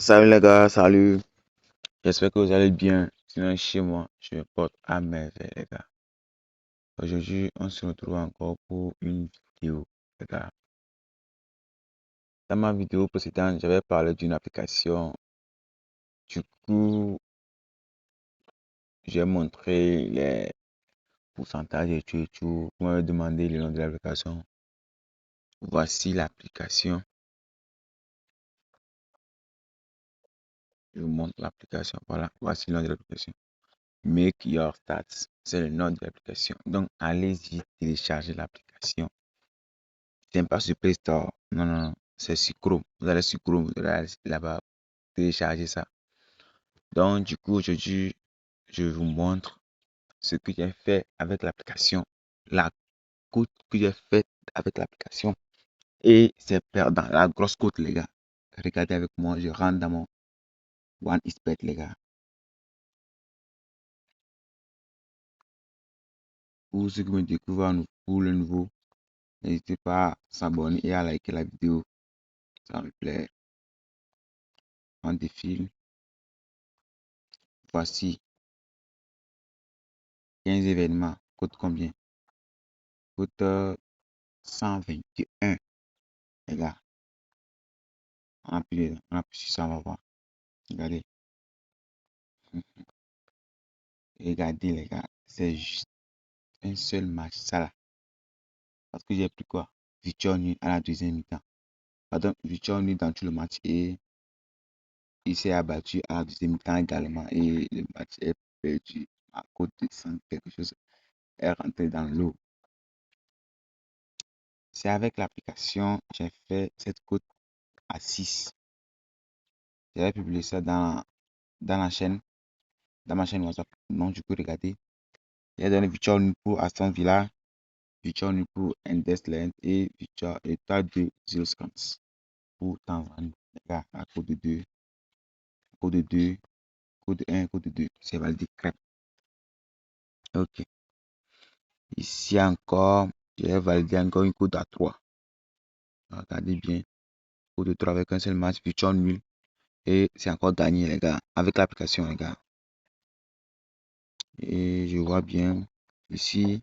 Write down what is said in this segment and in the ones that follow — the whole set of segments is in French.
Salut les gars, salut. J'espère que vous allez bien. Sinon, chez moi, je me porte à merveille, les gars. Aujourd'hui, on se retrouve encore pour une vidéo, les gars. Dans ma vidéo précédente, j'avais parlé d'une application. Du coup, j'ai montré les pourcentages et tout et tout. Vous m'avez demandé le nom de l'application. Voici l'application. Je vous montre l'application. Voilà, voici le nom de l'application. Make Your Stats. C'est le nom de l'application. Donc, allez-y, téléchargez l'application. C'est pas sur Play Store. Non, non, non. C'est sur Chrome. Vous allez sur Chrome, vous allez là-bas télécharger ça. Donc, du coup, aujourd'hui, je vous montre ce que j'ai fait avec l'application. La cote que j'ai faite avec l'application. Et c'est perdant. La grosse cote, les gars. Regardez avec moi. Je rentre dans mon OneXBet, les gars. Pour ceux qui me découvrent pour le nouveau, n'hésitez pas à s'abonner et à liker la vidéo. Ça me plaît. On défile. Voici 15 événements. Cote combien? Cote 121, les gars. On appuie sur ça, on va voir. Regardez. Regardez, les gars. C'est juste un seul match, ça là. Parce que j'ai pris quoi? Victoire nulle à la deuxième mi-temps. Pardon, victoire nulle dans tout le match. Et il s'est abattu à la deuxième mi-temps également. Et le match est perdu à cause de 100 quelque chose est rentré dans l'eau. C'est avec l'application, j'ai fait cette cote à 6. J'avais publié ça dans la chaîne, dans ma chaîne WhatsApp. Donc, du coup, regardez. J'ai donné victoire nulle pour Aston Villa, victoire nulle pour Endesland et victoire état de 0,50 pour Tanzanie. Les gars, à code de 2, code de 2, code de 1, code de 2. C'est validé crêpe. Ok. Ici encore, j'ai validé encore une code à 3. Regardez bien. Code de 3 avec un seul match, victoire nulle. Et c'est encore gagné, les gars, avec l'application, les gars. Et je vois bien ici,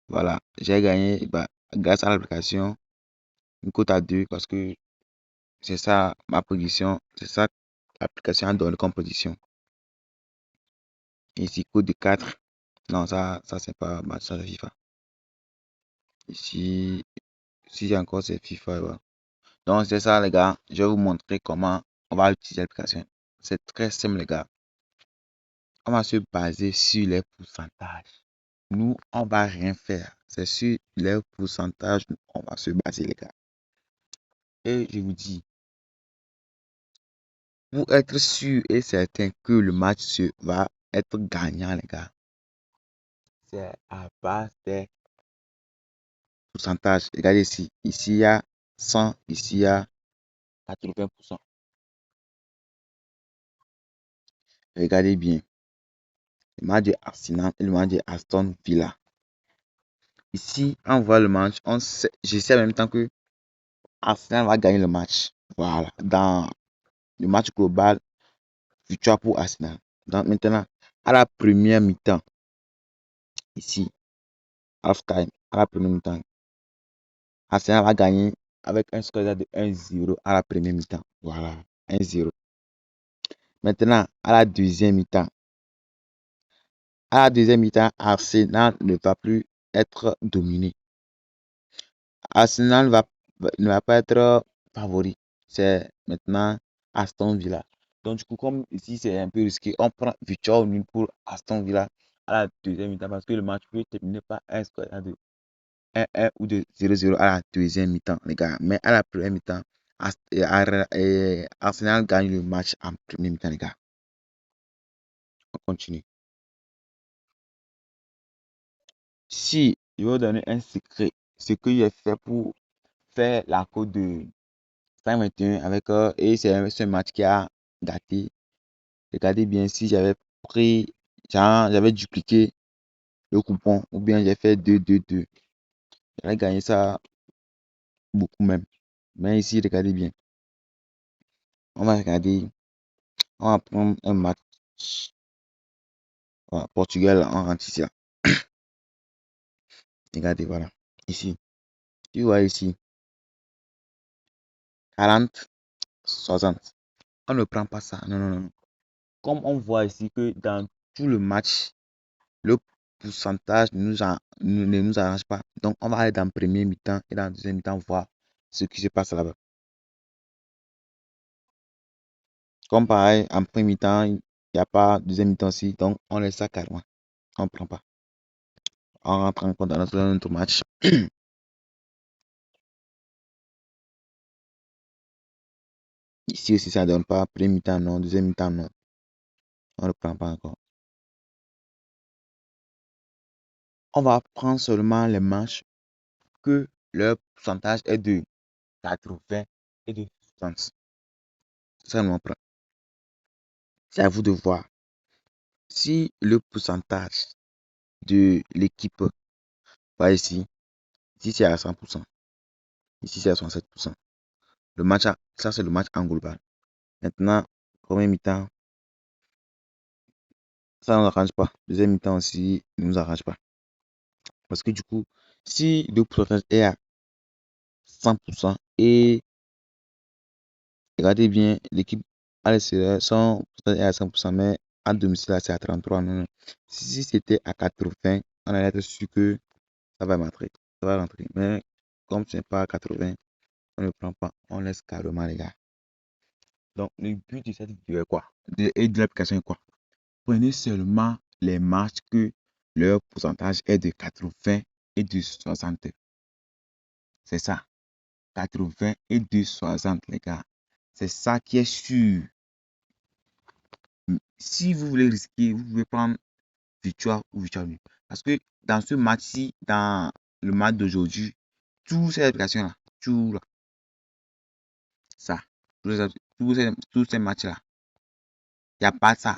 voilà, j'ai gagné grâce à l'application une cote à 2 parce que c'est ça ma position, c'est ça l'application a donné comme position. Ici, code de 4. Non, ça c'est pas ça c'est FIFA. Ici encore c'est FIFA. Ouais. Donc c'est ça les gars, je vais vous montrer comment on va utiliser l'application. C'est très simple les gars. On va se baser sur les pourcentages. Nous, on va rien faire. C'est sur les pourcentages on va se baser les gars. Et je vous dis, pour être sûr et certain que le match va être gagnant les gars, c'est à base des pourcentages. Regardez ici. Ici, il y a 100. Ici, il y a 80%. Regardez bien. Le match de Arsenal et le match de Aston Villa. Ici, on voit le match. Je sais en même temps que Arsenal va gagner le match. Voilà. Dans le match global, victoire pour Arsenal. Donc maintenant, à la première mi-temps, ici, half-time, à la première mi-temps, Arsenal va gagner avec un score de 1-0 à la première mi-temps. Voilà, 1-0. Maintenant, à la deuxième mi-temps, Arsenal ne va plus être dominé. Arsenal ne va pas être favori. C'est maintenant Aston Villa. Donc, du coup, comme ici c'est un peu risqué, on prend victoire ou nul pour Aston Villa à la deuxième mi-temps parce que le match peut terminer par un score de 1-1 ou de 0-0 à la deuxième mi-temps, les gars. Mais à la première mi-temps, Arsenal gagne le match en première mi-temps, les gars. On continue. Si je vais vous donner un secret, ce que j'ai fait pour faire la cote de 121 avec et c'est un match qui a gâté. Regardez bien si j'avais pris, j'avais dupliqué le coupon ou bien j'ai fait 2-2-2. J'avais gagné ça beaucoup même. Mais ici, regardez bien. On va regarder On va prendre un match. Voilà, Portugal, on rentre ici là. Regardez, voilà. Ici. Tu vois ici. 40, 60. On ne prend pas ça. Non, non, non. Comme on voit ici que dans tout le match, le pourcentage ne nous arrange pas. Donc, on va aller dans le premier mi-temps et dans le deuxième mi-temps voir ce qui se passe là-bas. Comme pareil, en premier mi-temps, il n'y a pas deuxième mi-temps aussi. Donc, on laisse ça carrément. On ne prend pas. On rentre encore dans notre match. Ici aussi, ça ne donne pas. Premier mi-temps, non. Deuxième mi-temps, non. On ne prend pas encore. On va prendre seulement les matchs que leur pourcentage est de 80 et de 60. Ça, nous on prend. C'est à vous de voir. Si le pourcentage de l'équipe va ici, ici c'est à 100%, ici c'est à 67%. Le match, ça c'est le match en global. Maintenant, premier mi-temps, ça ne nous arrange pas. Deuxième mi-temps aussi, ne nous arrange pas. Parce que du coup, si le pourcentage est à 100% et regardez bien, l'équipe à l'extérieur, son pourcentage est à 100%, mais à domicile, c'est à 33. Non, non. Si c'était à 80, on allait être sûr que ça va rentrer. Ça va rentrer. Mais comme ce n'est pas à 80, on ne prend pas. On laisse carrément, les gars. Donc, le but de cette vidéo est quoi? Et de l'application est quoi? Prenez seulement les matchs que leur pourcentage est de 80 et de 60. C'est ça. 80 et de 60, les gars. C'est ça qui est sûr. Si vous voulez risquer, vous pouvez prendre victoire ou victoire nulle. Parce que dans ce match-ci, dans le match d'aujourd'hui, toutes ces applications-là, tout là, ça, tous ces matchs-là, il n'y a pas ça.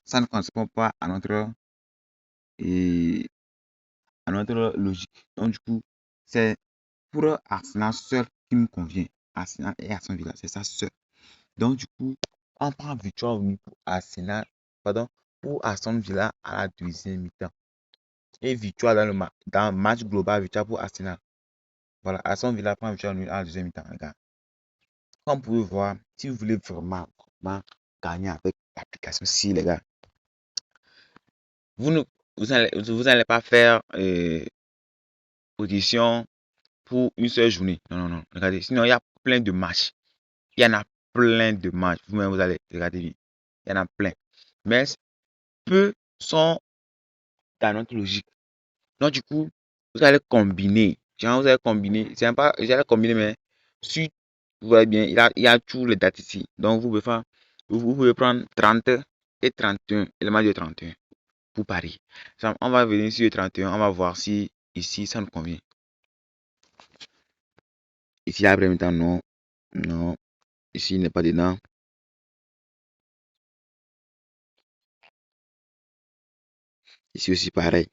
Ça ne correspond pas et, à notre logique. Donc, du coup, c'est pour Arsenal seul qui me convient. Arsenal et Aston Villa, c'est ça seul. Donc, du coup, on prend victoire pour Arsenal, pardon, pour Aston Villa à la deuxième mi-temps. Et victoire dans le match global, victoire pour Arsenal. Voilà, Aston Villa prend victoire à la deuxième mi-temps, les gars. Comme vous pouvez voir, si vous voulez vraiment gagner avec l'application, si les gars, vous ne vous allez pas faire audition pour une seule journée. Non, non, non. Regardez, sinon il y a plein de matchs. Il y en a plein de matchs. Vous-même, vous allez regarder bien. Il y en a plein. Mais peu sont dans notre logique. Donc, du coup, vous allez combiner. Genre, vous allez combiner. C'est pas, vous allez combiner, mais si vous voyez bien, il y a tous les dates ici. Donc, vous pouvez prendre 30 et 31, et le match de 31 pour Paris. On va venir sur le 31, on va voir si ici ça nous convient. Ici, après mi-temps, non. Non. Ici, il n'est pas dedans. Ici aussi, pareil.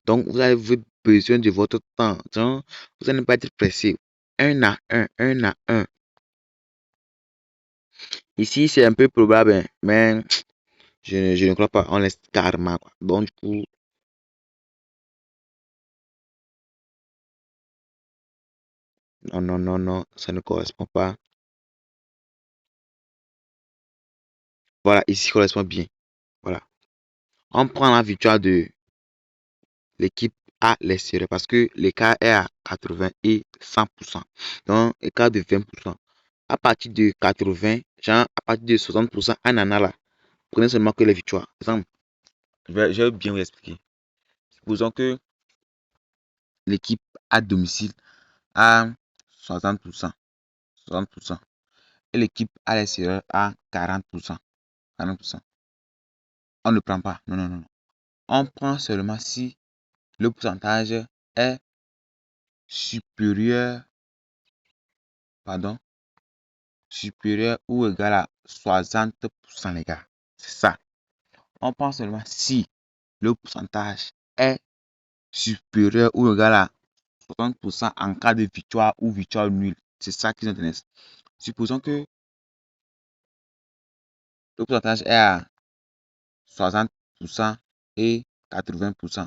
Donc, vous avez besoin de votre temps. Genre, vous n'allez pas être pressé. Un à un, un à un. Ici, c'est un peu probable, hein, mais je ne crois pas. On laisse carrément, quoi. Donc, du coup, non, non, non, non, ça ne correspond pas. Voilà, ici correspond bien. Voilà. On prend la victoire de l'équipe à l'extérieur parce que l'écart est à 80 et 100%. Donc, écart de 20%. À partir de 80, genre à partir de 60%, en en a là. Prenez seulement que les victoires. Exemple, je vais bien vous expliquer. Supposons que l'équipe à domicile a 60%, 60%, et l'équipe à l'extérieur a 40%, 40%. On ne prend pas. Non, non, non. On prend seulement si le pourcentage est supérieur, pardon, supérieur ou égal à 60%, les gars. C'est ça. On prend seulement si le pourcentage est supérieur ou égal à 60% en cas de victoire ou victoire nulle. C'est ça qui nous intéresse. Supposons que Le pourcentage est à 60% et 80%.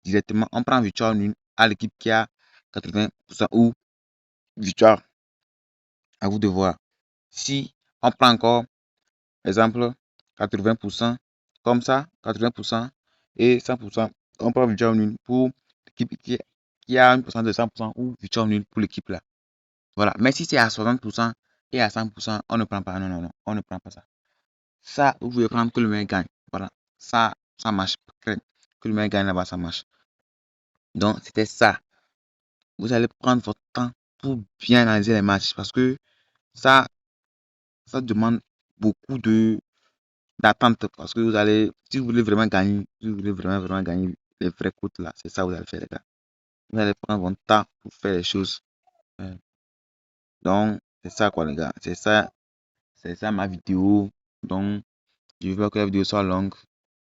Directement, on prend victoire nulle à l'équipe qui a 80% ou victoire. À vous de voir. Si on prend encore, exemple, 80%, comme ça, 80% et 100%, on prend victoire nulle pour l'équipe qui a un pourcentage de 100% ou victoire nulle pour l'équipe là. Voilà. Mais si c'est à 60% et à 100%, on ne prend pas. Non, non, non, on ne prend pas ça. Ça, vous pouvez prendre que le meilleur gagne. Voilà. Ça marche. Que le meilleur gagne là-bas, ça marche. Donc, c'était ça. Vous allez prendre votre temps pour bien analyser les matchs parce que ça, ça demande beaucoup d'attente parce que si vous voulez vraiment gagner, si vous voulez vraiment gagner les vrais coups là, c'est ça que vous allez faire, les gars. Vous allez prendre votre temps pour faire les choses. Donc, c'est ça quoi, les gars. C'est ça ma vidéo. Donc, je veux que la vidéo soit longue.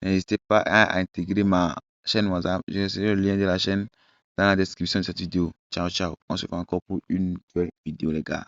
N'hésitez pas à intégrer ma chaîne WhatsApp. Je laisserai le lien de la chaîne dans la description de cette vidéo. Ciao, ciao. On se voit encore pour une nouvelle vidéo, les gars.